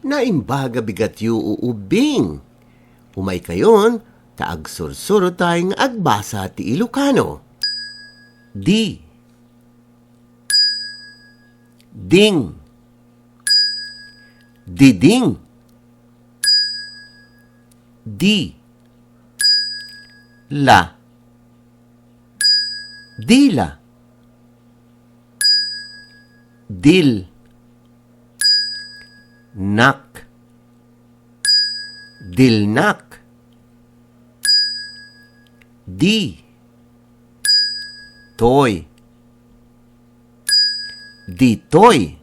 na imbaga bigat yu uubing. Umay kayon, taag sursuro tayong agbasa ti Ilocano. Di. Ding. Diding. Di. La. Dila. Dil. Nak. Dilnak. Di. Toy. Ditoy.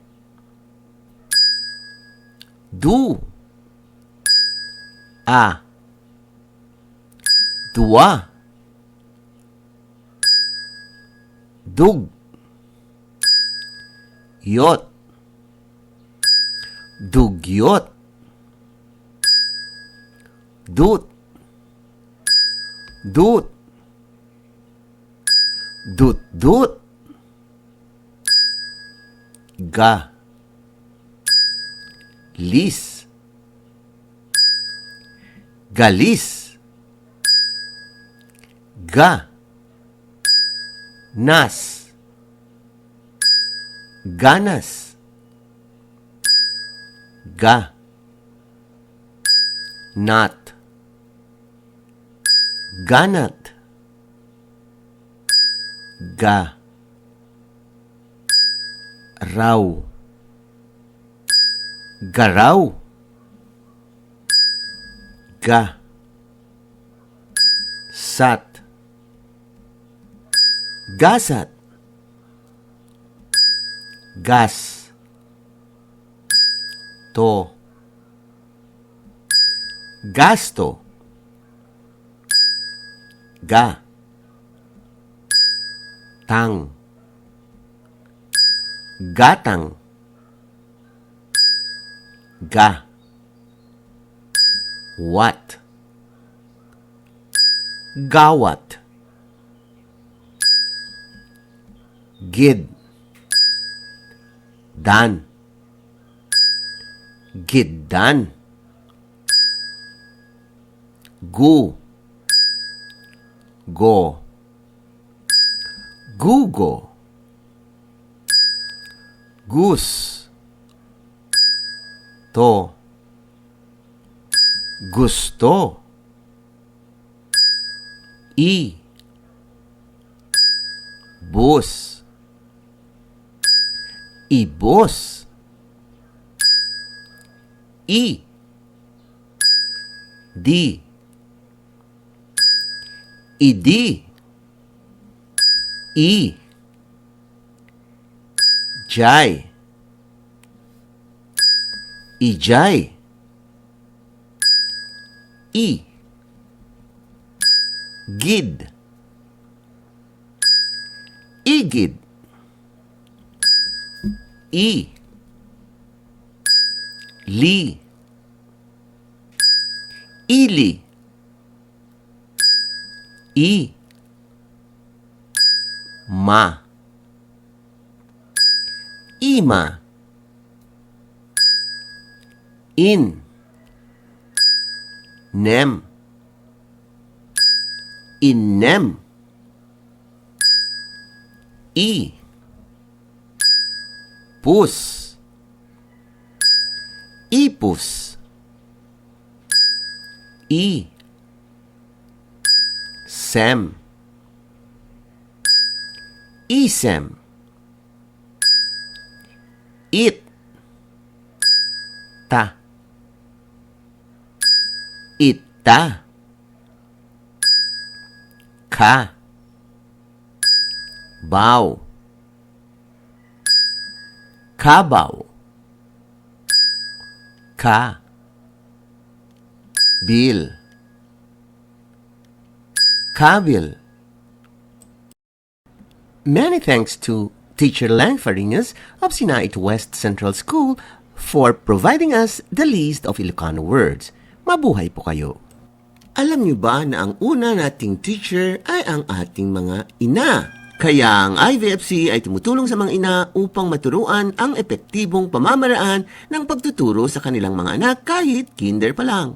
Du. A. Dua. Dug. Yot. Dugyot. Dut. Dut. Dut-dut. Ga. Lis. Galis. Ga. Nas. Ganas. Ga. Nat. Ganat. Ga. Raw. Garaw. Ga. Sat. Gasat. Gas. To. Gasto. Ga. Tang. Gatang. Ga. Wat. Gawat. Gid. Dan. Giddan. Gu. Go. Gugo. Gus. To. Gusto. I. Bus. Ibos. I. Di. Idi. I. Jai. Ijay. I. Gid. Igid. I. Li. Ili. I. Ma. Ima. In. Nem. Innem. I. Pus. Ipus. I. Sem. Isem. It. Ta. Ita. Ka. Baw. Kabaw. Ka. Bil. Kabil. Many thanks to Teacher Langfaringas of Sinait West Central School for providing us the list of Ilocano words. Mabuhay po kayo! Alam niyo ba na ang una nating teacher ay ang ating mga ina? Kaya ang IVFC ay tumutulong sa mga ina upang maturuan ang epektibong pamamaraan ng pagtuturo sa kanilang mga anak kahit kinder pa lang.